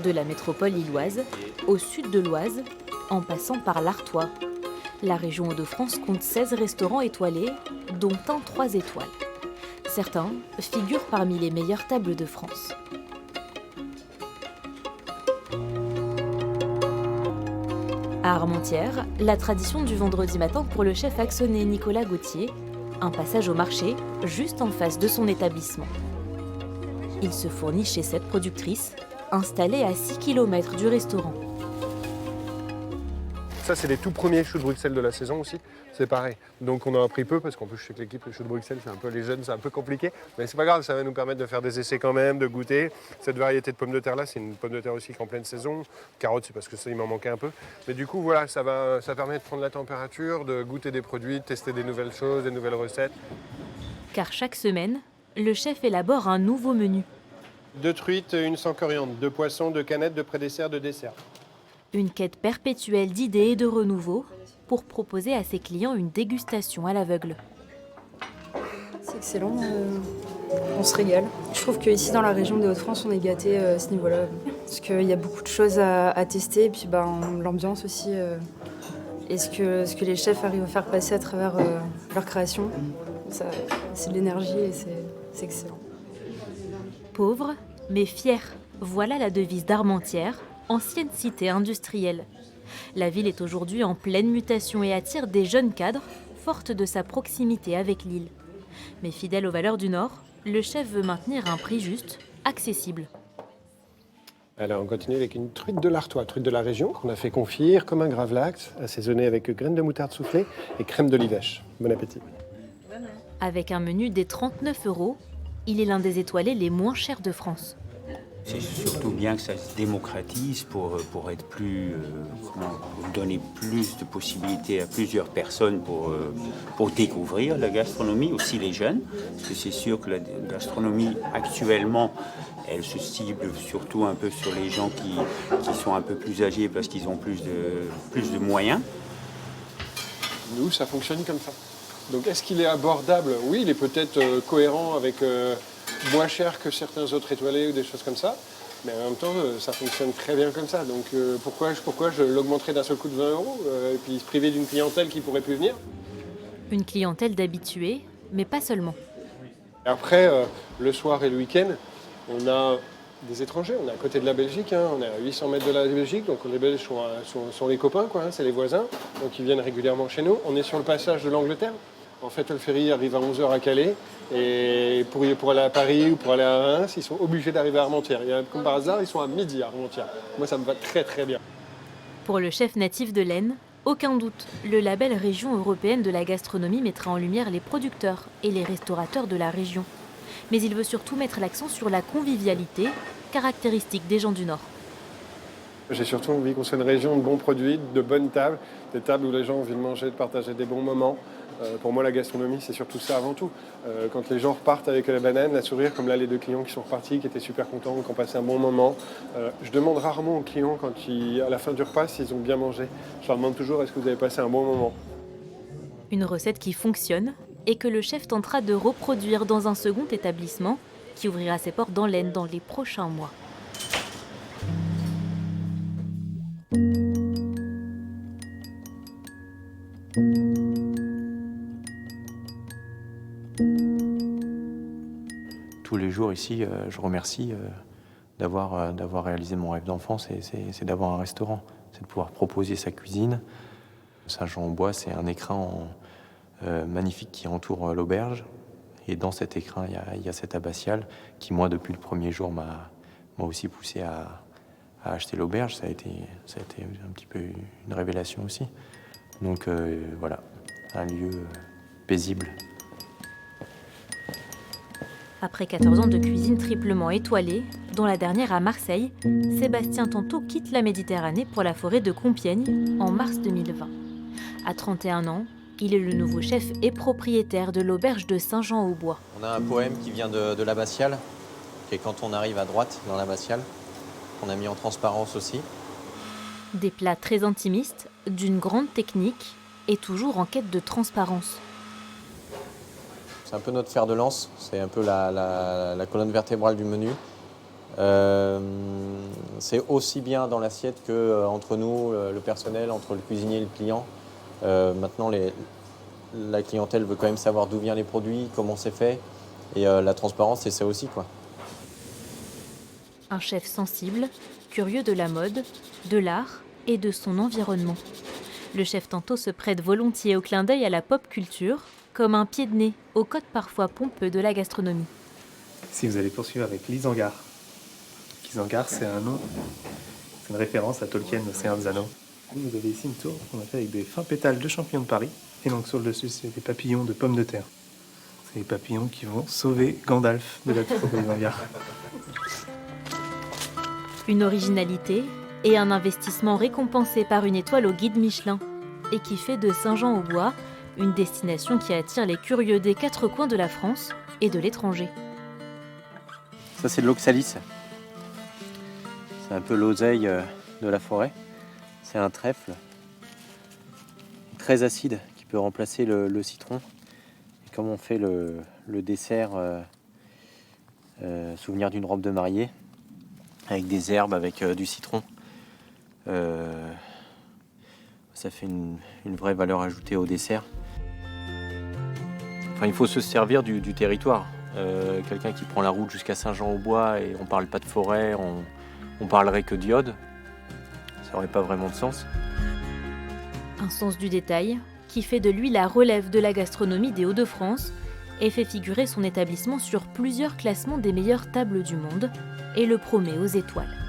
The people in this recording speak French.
de la métropole lilloise au sud de l'Oise, en passant par l'Artois. La région Hauts-de-France compte 16 restaurants étoilés, dont un 3 étoiles. Certains figurent parmi les meilleures tables de France. À Armentières, la tradition du vendredi matin pour le chef axonais Nicolas Gauthier, un passage au marché juste en face de son établissement. Il se fournit chez cette productrice, installée à 6 km du restaurant. Ça, c'est les tout premiers choux de Bruxelles de la saison aussi. C'est pareil. Donc on en a pris peu parce qu'en plus, je sais que l'équipe, les choux de Bruxelles, c'est un peu les jeunes, c'est un peu compliqué. Mais c'est pas grave, ça va nous permettre de faire des essais quand même, de goûter. Cette variété de pommes de terre là, c'est une pomme de terre aussi qu'en pleine saison. Carottes, c'est parce que ça, il m'en manquait un peu. Mais du coup, voilà, ça permet de prendre la température, de goûter des produits, de tester des nouvelles choses, des nouvelles recettes. Car chaque semaine, le chef élabore un nouveau menu. 2 truites, une sans coriandre, 2 poissons, 2 canettes, 2 pré-desserts, 2 desserts. Une quête perpétuelle d'idées et de renouveau pour proposer à ses clients une dégustation à l'aveugle. C'est excellent, on se régale. Je trouve qu'ici dans la région des Hauts-de-France, on est gâtés à ce niveau-là. Parce qu'il y a beaucoup de choses à tester et puis l'ambiance aussi. Et ce que les chefs arrivent à faire passer à travers leur création, c'est de l'énergie et c'est excellent. Pauvre, mais fier, voilà la devise d'Armentières, ancienne cité industrielle. La ville est aujourd'hui en pleine mutation et attire des jeunes cadres, forte de sa proximité avec l'île. Mais fidèle aux valeurs du Nord, le chef veut maintenir un prix juste, accessible. Alors on continue avec une truite de l'Artois, truite de la région, qu'on a fait confire comme un gravlax, assaisonné avec graines de moutarde soufflée et crème d'olivèche. Bon appétit. Avec un menu des 39 €, il est l'un des étoilés les moins chers de France. C'est surtout bien que ça se démocratise pour être pour donner plus de possibilités à plusieurs personnes pour découvrir la gastronomie, aussi les jeunes. Parce que c'est sûr que la gastronomie actuellement, elle se cible surtout un peu sur les gens qui sont un peu plus âgés parce qu'ils ont plus de moyens. Nous, ça fonctionne comme ça. Donc est-ce qu'il est abordable? Oui, il est peut-être cohérent avec moins cher que certains autres étoilés ou des choses comme ça. Mais en même temps, ça fonctionne très bien comme ça. Donc pourquoi je l'augmenterais d'un seul coup de 20 € et puis se priver d'une clientèle qui pourrait plus venir? Une clientèle d'habitués, mais pas seulement. Après, le soir et le week-end, on a des étrangers. On est à côté de la Belgique, on est à 800 mètres de la Belgique. Donc les Belges sont les copains, c'est les voisins. Donc ils viennent régulièrement chez nous. On est sur le passage de l'Angleterre. En fait, le ferry arrive à 11h à Calais et pour aller à Paris ou pour aller à Reims, ils sont obligés d'arriver à Armentières. Et comme par hasard, ils sont à midi à Armentières. Moi, ça me va très très bien. Pour le chef natif de l'Aisne, aucun doute, le label Région européenne de la gastronomie mettra en lumière les producteurs et les restaurateurs de la région. Mais il veut surtout mettre l'accent sur la convivialité, caractéristique des gens du Nord. J'ai surtout envie qu'on soit une région de bons produits, de bonnes tables, des tables où les gens ont envie de manger, de partager des bons moments. Pour moi, la gastronomie, c'est surtout ça avant tout. Quand les gens repartent avec la banane, la sourire, comme là, les 2 clients qui sont repartis, qui étaient super contents, qui ont passé un bon moment. Je demande rarement aux clients, à la fin du repas, s'ils ont bien mangé. Je leur demande toujours, est-ce que vous avez passé un bon moment? Une recette qui fonctionne et que le chef tentera de reproduire dans un second établissement qui ouvrira ses portes dans l'Aisne dans les prochains mois. Tous les jours ici, je remercie d'avoir réalisé mon rêve d'enfance, c'est d'avoir un restaurant, c'est de pouvoir proposer sa cuisine. Saint-Jean-en-Bois, c'est un écrin magnifique qui entoure l'auberge. Et dans cet écrin, il y a cette abbatiale qui, moi, depuis le premier jour, m'a aussi poussé à acheter l'auberge. Ça a été un petit peu une révélation aussi. Donc voilà, un lieu paisible. Après 14 ans de cuisine triplement étoilée, dont la dernière à Marseille, Sébastien Tantot quitte la Méditerranée pour la forêt de Compiègne en mars 2020. À 31 ans, il est le nouveau chef et propriétaire de l'auberge de Saint-Jean-au-Bois. On a un poème qui vient de l'abbatiale, qui est quand on arrive à droite dans l'abbatiale, qu'on a mis en transparence aussi. Des plats très intimistes, d'une grande technique et toujours en quête de transparence. C'est un peu notre fer de lance, c'est un peu la colonne vertébrale du menu. C'est aussi bien dans l'assiette qu'entre nous, le personnel, entre le cuisinier et le client. Maintenant, la clientèle veut quand même savoir d'où viennent les produits, comment c'est fait. Et la transparence, c'est ça aussi, quoi. Un chef sensible, curieux de la mode, de l'art et de son environnement. Le chef Tantôt se prête volontiers au clin d'œil à la pop culture, comme un pied de nez au code parfois pompeux de la gastronomie. Si vous allez poursuivre avec l'Isengard. L'Isengard, c'est un nom, c'est une référence à Tolkien, le Seigneur des Anneaux. Vous avez ici une tour qu'on a fait avec des fins pétales de champignons de Paris. Et donc sur le dessus, c'est des papillons de pommes de terre. C'est les papillons qui vont sauver Gandalf de la tour de l'Isengard. Une originalité et un investissement récompensé par une étoile au guide Michelin et qui fait de Saint-Jean-au-Bois une destination qui attire les curieux des 4 coins de la France et de l'étranger. Ça, c'est de l'oxalis. C'est un peu l'oseille de la forêt. C'est un trèfle très acide qui peut remplacer le citron. Et comme on fait le dessert souvenir d'une robe de mariée, avec des herbes, avec du citron, ça fait une vraie valeur ajoutée au dessert. Enfin, il faut se servir du territoire. Quelqu'un qui prend la route jusqu'à Saint-Jean-au-Bois et on parle pas de forêt, on parlerait que d'iode. Ça n'aurait pas vraiment de sens. Un sens du détail qui fait de lui la relève de la gastronomie des Hauts-de-France et fait figurer son établissement sur plusieurs classements des meilleures tables du monde et le promet aux étoiles.